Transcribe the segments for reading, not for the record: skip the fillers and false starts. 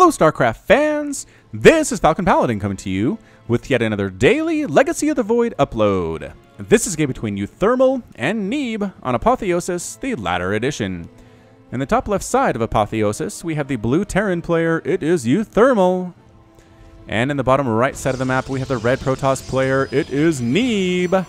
Hello StarCraft fans, this is Falcon Paladin coming to you with yet another daily Legacy of the Void upload. This is a game between uThermal and Neeb on Apotheosis, the latter edition. In the top left side of Apotheosis, we have the blue Terran player, it is uThermal. And in the bottom right side of the map, we have the red Protoss player, it is Neeb.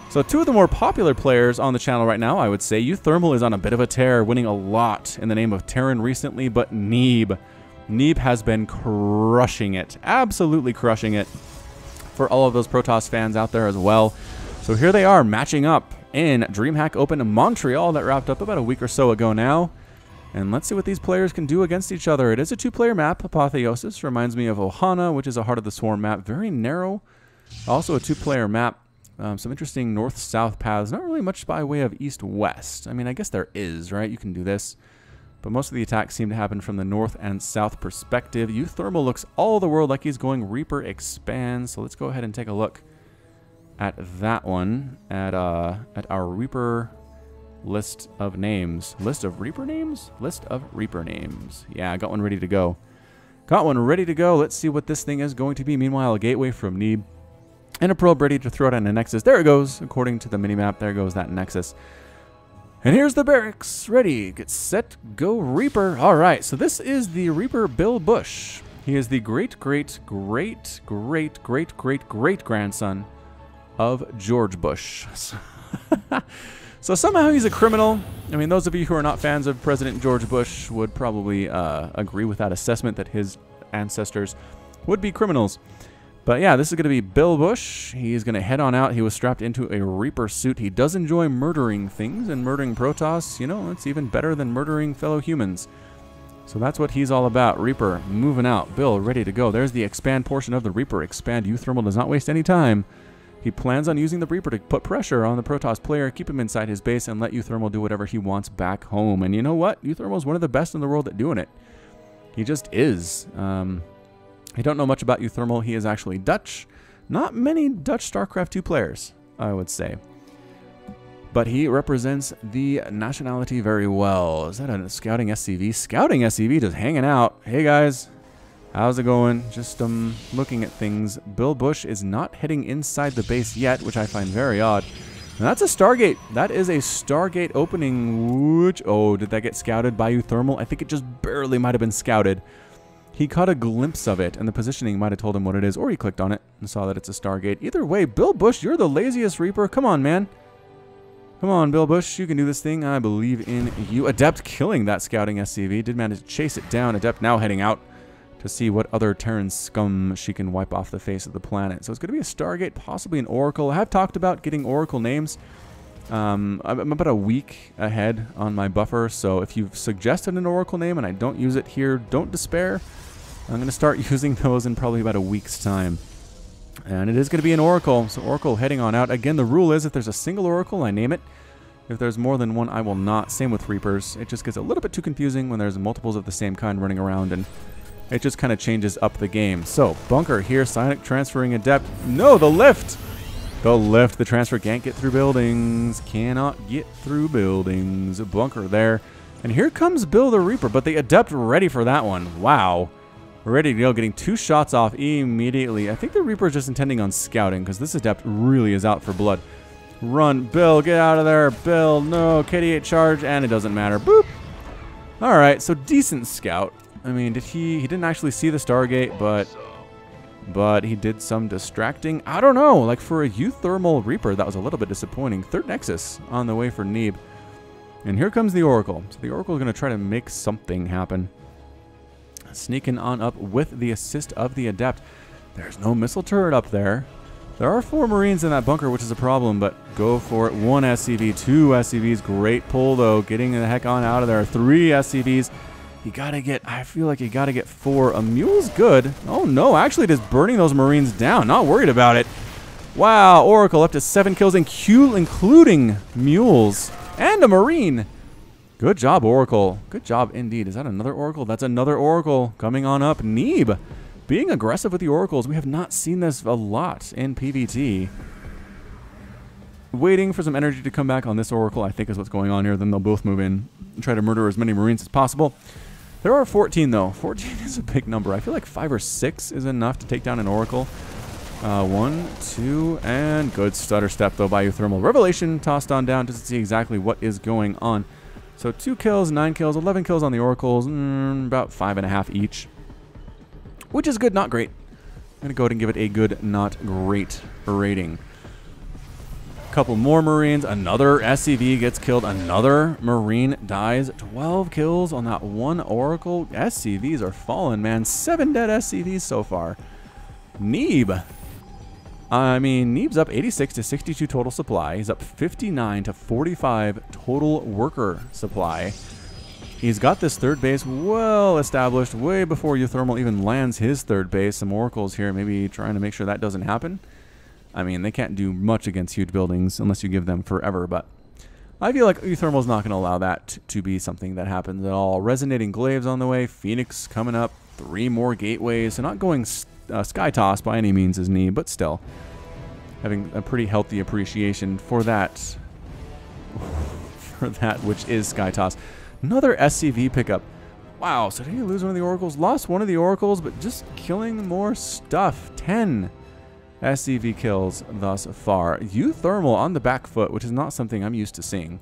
So two of the more popular players on the channel right now, I would say. uThermal is on a bit of a tear, winning a lot in the name of Terran recently, but Neeb has been crushing it, absolutely crushing it for all of those Protoss fans out there as well. So here they are matching up in Dreamhack Open in Montreal that wrapped up about a week or so ago now. And let's see what these players can do against each other. It is a two-player map, Apotheosis. Reminds me of Ohana, which is a Heart of the Swarm map. Very narrow. Also a two-player map. Some interesting north-south paths. Not really much by way of east-west. I mean, I guess there is, right? You can do this. But most of the attacks seem to happen from the north and south perspective. uThermal looks all the world like he's going Reaper Expand. So let's go ahead and take a look at that one. At our Reaper list of names. List of Reaper names? List of Reaper names. Yeah, I got one ready to go. Got one ready to go. Let's see what this thing is going to be. Meanwhile, a gateway from Neeb. And a probe ready to throw it on a Nexus. There it goes. According to the minimap, there goes that Nexus. And here's the barracks. Ready. Get set. Go Reaper. All right. So this is the Reaper Bill Bush. He is the great-great-great-great-great-great-grandson of George Bush. So somehow he's a criminal. I mean, those of you who are not fans of President George Bush would probably agree with that assessment that his ancestors would be criminals. But yeah, this is going to be Bill Bush. He's going to head on out. He was strapped into a Reaper suit. He does enjoy murdering things, and murdering Protoss, you know, it's even better than murdering fellow humans. So that's what he's all about. Reaper moving out. Bill ready to go. There's the expand portion of the Reaper Expand. uThermal does not waste any time. He plans on using the Reaper to put pressure on the Protoss player, keep him inside his base, and let uThermal do whatever he wants back home. And you know what? uThermal is one of the best in the world at doing it. He just is. I don't know much about uThermal. He is actually Dutch. Not many Dutch StarCraft 2 players, I would say. But he represents the nationality very well. Is that a scouting SCV? Scouting SCV just hanging out. Hey guys, how's it going? Just looking at things. Bill Bush is not heading inside the base yet, which I find very odd. And that's a Stargate. That is a Stargate opening. Which, oh, did that get scouted by uThermal? I think it just barely might have been scouted. He caught a glimpse of it, and the positioning might have told him what it is, or he clicked on it and saw that it's a Stargate. Either way, Bill Bush, you're the laziest Reaper. Come on, man. Come on, Bill Bush. You can do this thing. I believe in you. Adept killing that scouting SCV. Did manage to chase it down. Adept now heading out to see what other Terran scum she can wipe off the face of the planet. So it's going to be a Stargate, possibly an Oracle. I have talked about getting Oracle names. I'm about a week ahead on my buffer, so if you've suggested an Oracle name and I don't use it here, don't despair. I'm going to start using those in probably about a week's time. And it is going to be an Oracle, so Oracle heading on out. Again, the rule is if there's a single Oracle, I name it. If there's more than one, I will not. Same with Reapers. It just gets a little bit too confusing when there's multiples of the same kind running around, and it just kind of changes up the game. So, Bunker here, Psionic transferring Adept. No, the lift! The lift, the transfer can't get through buildings. Cannot get through buildings. Bunker there. And here comes Bill the Reaper, but the Adept ready for that one. Wow. Ready to go, getting 2 shots off immediately. I think the Reaper is just intending on scouting, because this Adept really is out for blood. Run, Bill, get out of there. Bill, no, KD8 charge, and it doesn't matter. Boop. Alright, so decent scout. I mean, he didn't actually see the Stargate, but he did some distracting. I don't know, like for a uThermal Reaper, that was a little bit disappointing. Third Nexus on the way for Neeb. And here comes the Oracle. So the Oracle is going to try to make something happen. Sneaking on up with the assist of the Adept. There's no missile turret up there. There are 4 Marines in that bunker, which is a problem, but go for it. 1 SCV, 2 SCVs. Great pull, though. Getting the heck on out of there. 3 SCVs. You gotta get, I feel like you gotta get 4. A mule's good. Oh no, actually just burning those Marines down. Not worried about it. Wow, Oracle up to 7 kills, including mules and a Marine. Good job, Oracle. Good job indeed. Is that another Oracle? That's another Oracle coming on up. Neeb being aggressive with the Oracles. We have not seen this a lot in PvT. Waiting for some energy to come back on this Oracle, I think is what's going on here. Then they'll both move in and try to murder as many Marines as possible. There are 14, though. 14 is a big number. I feel like 5 or 6 is enough to take down an Oracle. 1, 2, and good stutter step, though, by uThermal. Revelation tossed on down just to see exactly what is going on. So 2 kills, 9 kills, 11 kills on the Oracles, about 5.5 each. Which is good, not great. I'm going to go ahead and give it a good, not great rating. Couple more Marines. Another SCV gets killed. Another Marine dies. 12 kills on that one Oracle. SCVs are falling, man. 7 dead SCVs so far. Neeb. I mean, Neeb's up 86 to 62 total supply. He's up 59 to 45 total worker supply. He's got this third base well established way before uThermal even lands his third base. Some Oracles here maybe trying to make sure that doesn't happen. I mean, they can't do much against huge buildings unless you give them forever, but I feel like uThermal's not going to allow that to be something that happens at all. Resonating Glaives on the way. Phoenix coming up. 3 more gateways. So not going sky toss by any means is Neeb, but still having a pretty healthy appreciation for that. For that which is sky toss. Another SCV pickup. Wow, so did he lose one of the Oracles? Lost one of the Oracles, but just killing more stuff. 10 SCV kills thus far. uThermal on the back foot, which is not something I'm used to seeing.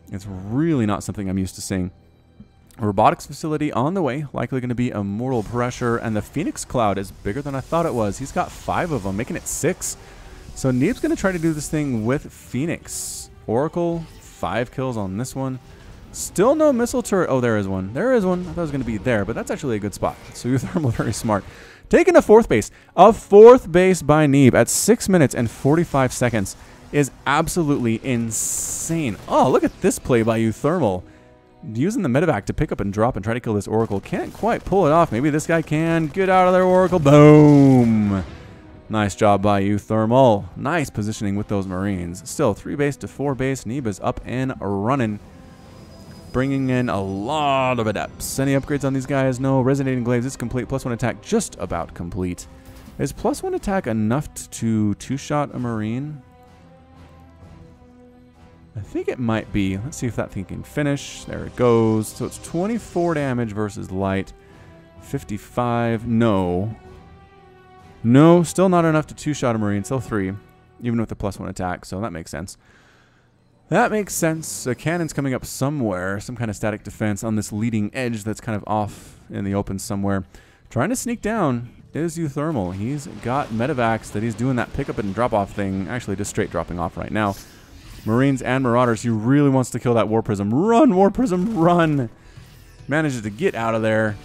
It's really not something I'm used to seeing. Robotics facility on the way, likely going to be Immortal Pressure, and the Phoenix Cloud is bigger than I thought it was. He's got 5 of them, making it 6. So Neeb's going to try to do this thing with Phoenix. Oracle, 5 kills on this one. Still no missile turret. Oh, there is one. There is one. I thought it was going to be there, but that's actually a good spot. So uThermal very smart. Taking a 4th base. A 4th base by Neeb at 6 minutes and 45 seconds is absolutely insane. Oh, look at this play by uThermal. Using the medevac to pick up and drop and try to kill this Oracle. Can't quite pull it off. Maybe this guy can. Get out of there, Oracle. Boom. Nice job by uThermal. Nice positioning with those Marines. Still 3 base to 4 base. Neeb is up and running. Bringing in a lot of adepts. Any upgrades on these guys? No. Resonating Glaives is complete. +1 attack just about complete. Is +1 attack enough to 2-shot a Marine? I think it might be. Let's see if that thing can finish. There it goes. So it's 24 damage versus light. 55. No. No, still not enough to 2-shot a Marine. Still 3. Even with the +1 attack. So that makes sense. That makes sense. A cannon's coming up somewhere. Some kind of static defense on this leading edge that's kind of off in the open somewhere. Trying to sneak down is uThermal. He's got medevacs that he's doing that pickup and drop off thing. Actually, just straight dropping off right now. Marines and Marauders. He really wants to kill that War Prism. Run, War Prism, run! Manages to get out of there.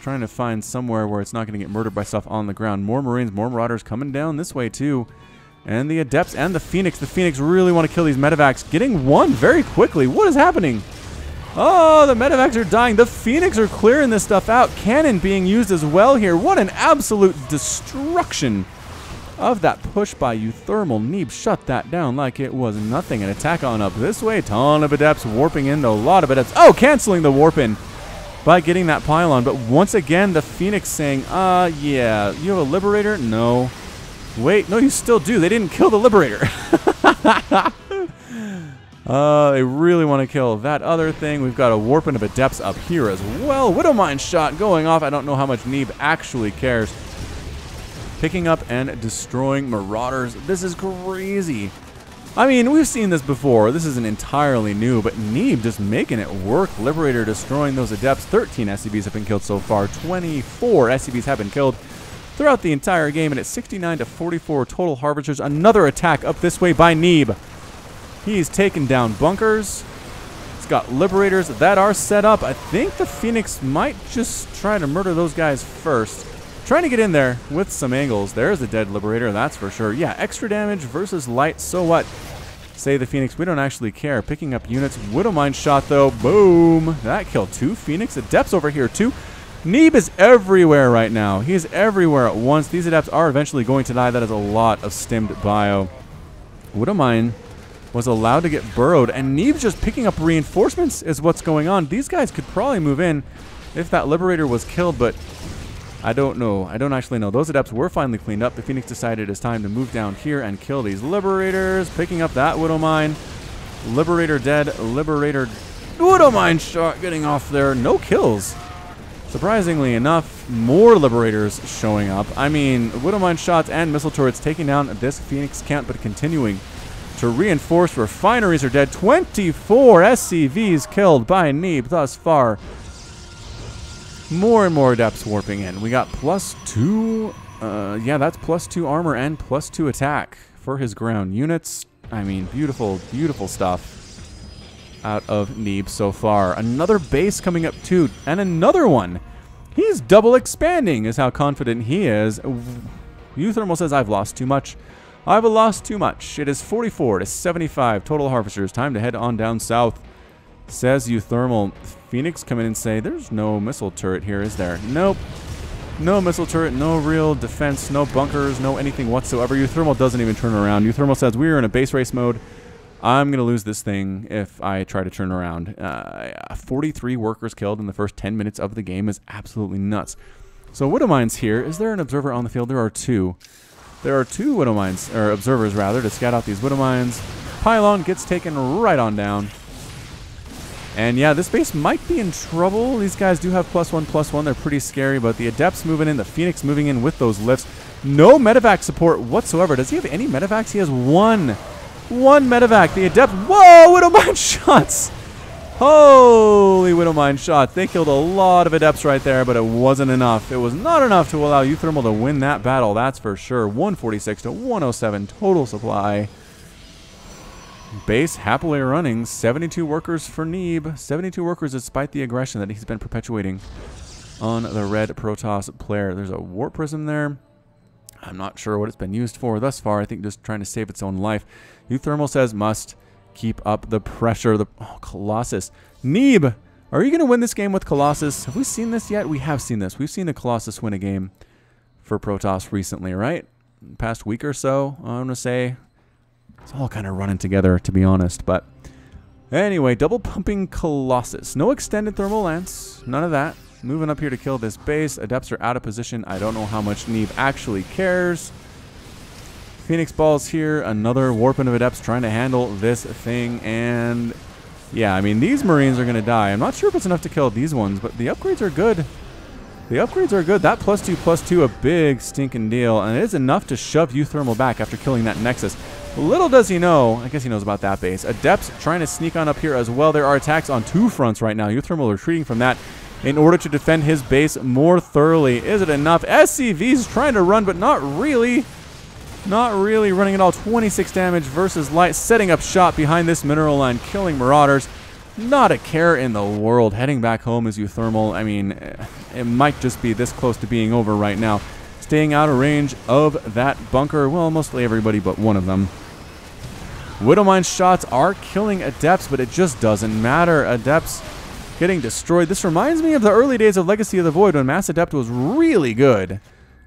Trying to find somewhere where it's not going to get murdered by stuff on the ground. More Marines, more Marauders coming down this way too. And the Adepts and the Phoenix. The Phoenix really want to kill these medevacs. Getting one very quickly. What is happening? Oh, the medevacs are dying. The Phoenix are clearing this stuff out. Cannon being used as well here. What an absolute destruction of that push by uThermal. Neeb shut that down like it was nothing. An attack on up this way. Ton of Adepts warping in. A lot of Adepts. Oh, canceling the warp in by getting that pylon. But once again, the Phoenix saying, yeah, you have a Liberator? No. Wait, no, you still do. They didn't kill the Liberator. They really want to kill that other thing. We've got a warping of Adepts up here as well. Widowmine shot going off. I don't know how much Neeb actually cares. Picking up and destroying Marauders. This is crazy. I mean, we've seen this before. This isn't entirely new, but Neeb just making it work. Liberator destroying those Adepts. 13 SCVs have been killed so far. 24 SCVs have been killed throughout the entire game, and it's 69 to 44 total Harvesters. Another attack up this way by Neeb. He's taken down bunkers. It's got Liberators that are set up. I think the Phoenix might just try to murder those guys first. Trying to get in there with some angles. There's a dead Liberator, that's for sure. Yeah, extra damage versus light, so what? Say the Phoenix, we don't actually care. Picking up units. Widowmine shot, though. Boom. That killed 2 Phoenix. Adepts over here, too. Neeb is everywhere right now. He is everywhere at once. These Adepts are eventually going to die. That is a lot of stimmed bio. Widowmine was allowed to get burrowed, and Neeb's just picking up reinforcements is what's going on. These guys could probably move in if that Liberator was killed, but I don't know. I don't actually know. Those Adepts were finally cleaned up. The Phoenix decided it's time to move down here and kill these Liberators. Picking up that Widowmine. Liberator dead. Liberator Widow Mine shot getting off there. No kills. Surprisingly enough, more Liberators showing up. I mean, Widow Mine shots and missile turrets taking down this Phoenix camp, but continuing to reinforce. Refineries are dead. 24 SCVs killed by Neeb thus far. More and more Adepts warping in. We got +2. Yeah, that's +2 armor and +2 attack for his ground units. I mean, beautiful, beautiful stuff out of Neeb so far. Another base coming up too, and another one. He's double expanding is how confident he is. uThermal says, I've lost too much. I've lost too much. It is 44 to 75 total harvesters. Time to head on down south, says uThermal. Phoenix come in and say, there's no missile turret here, is there? Nope. No missile turret, no real defense, no bunkers, no anything whatsoever. uThermal doesn't even turn around. uThermal says, we are in a base race mode. I'm going to lose this thing if I try to turn around. 43 workers killed in the first 10 minutes of the game is absolutely nuts. So Widow Mines here. Is there an observer on the field? There are two. There are two Widow Mines, or observers rather, to scout out these Widow Mines. Pylon gets taken right on down. And yeah, this base might be in trouble. These guys do have +1/+1. They're pretty scary, but the Adepts moving in, the Phoenix moving in with those lifts. No medevac support whatsoever. Does he have any medevacs? He has one. One medevac. The Adept. Whoa! Widow Mine shots! Holy Widow Mine shots. They killed a lot of Adepts right there, but it wasn't enough. It was not enough to allow uThermal to win that battle, that's for sure. 146 to 107 total supply. Base happily running. 72 workers for Neeb. 72 workers despite the aggression that he's been perpetuating on the red Protoss player. There's a warp prism there. I'm not sure what it's been used for thus far. I think just trying to save its own life. uThermal says must keep up the pressure. Colossus. Neeb, are you going to win this game with Colossus? Have we seen this yet? We have seen this. We've seen the Colossus win a game for Protoss recently, right? Past week or so, I'm going to say. It's all kind of running together, to be honest. But anyway, double pumping Colossus. No extended thermal lance. None of that. Moving up here to kill this base. Adepts are out of position. I don't know how much Neeb actually cares. Phoenix Balls here. Another warping of Adepts trying to handle this thing. And yeah, I mean, these Marines are going to die. I'm not sure if it's enough to kill these ones, but the upgrades are good. The upgrades are good. That +2/+2, a big stinking deal. And it is enough to shove uThermal back after killing that Nexus. Little does he know, I guess he knows about that base. Adepts trying to sneak on up here as well. There are attacks on two fronts right now. uThermal retreating from that in order to defend his base more thoroughly. Is it enough? SCV's trying to run, but not really. Not really running at all. 26 damage versus light. Setting up shop behind this mineral line, killing Marauders. Not a care in the world. Heading back home is uThermal. I mean, it might just be this close to being over right now. Staying out of range of that bunker. Well, mostly everybody but one of them. Widow Mine shots are killing Adepts, but it just doesn't matter. Adepts getting destroyed. This reminds me of the early days of Legacy of the Void when Mass Adept was really good.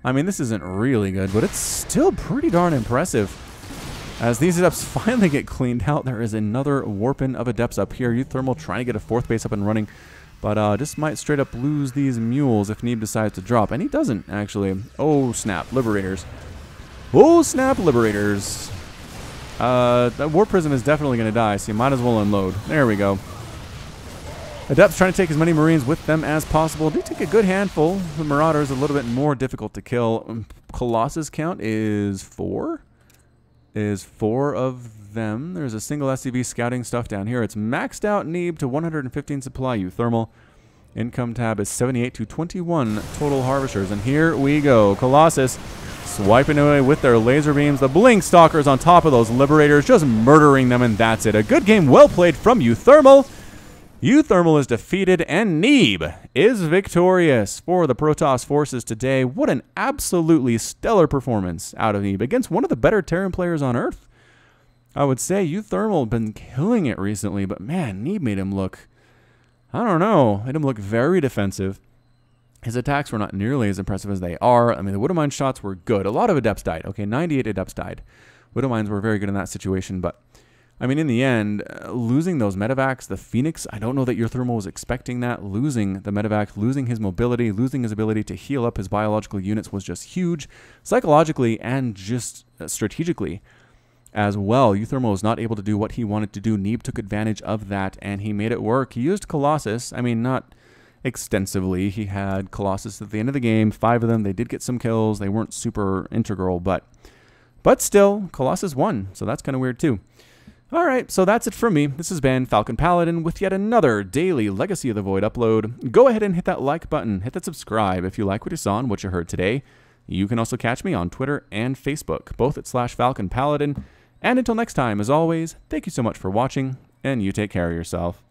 I mean, this isn't really good, but it's still pretty darn impressive. As these Adepts finally get cleaned out, there is another warping of Adepts up here. uThermal trying to get a fourth base up and running, but just might straight up lose these mules if Neeb decides to drop. And he doesn't, actually. Oh, snap. Liberators. Oh, snap. Liberators. That Warp Prism is definitely going to die, so you might as well unload. There we go. Adepts trying to take as many Marines with them as possible. They take a good handful. The Marauders a little bit more difficult to kill. Colossus count is 4. Is 4 of them. There's a single SCV scouting stuff down here. It's maxed out Neeb to 115 supply uThermal. Income tab is 78 to 21 total harvesters. And here we go. Colossus swiping away with their laser beams. The Blink Stalkers on top of those Liberators, just murdering them, and that's it. A good game, well played from uThermal. uThermal is defeated, and Neeb is victorious for the Protoss forces today. What an absolutely stellar performance out of Neeb against one of the better Terran players on Earth. I would say uThermal been killing it recently, but man, Neeb made him look, I don't know, made him look very defensive. His attacks were not nearly as impressive as they are. I mean, the Widow Mine shots were good. A lot of Adepts died. Okay, 98 Adepts died. Widow Mines were very good in that situation, but I mean, in the end, losing those medevacs, the Phoenix, I don't know that uThermal was expecting that. Losing the medevac, losing his mobility, losing his ability to heal up his biological units was just huge, psychologically and just strategically. as well. uThermal was not able to do what he wanted to do. Neeb took advantage of that, and he made it work. He used Colossus. I mean, not extensively. He had Colossus at the end of the game, 5 of them. They did get some kills. They weren't super integral, but still, Colossus won, so that's kind of weird too. All right, so that's it from me. This has been Falcon Paladin with yet another daily Legacy of the Void upload. Go ahead and hit that like button. Hit that subscribe if you like what you saw and what you heard today. You can also catch me on Twitter and Facebook, both at /Falcon Paladin. And until next time, as always, thank you so much for watching, and you take care of yourself.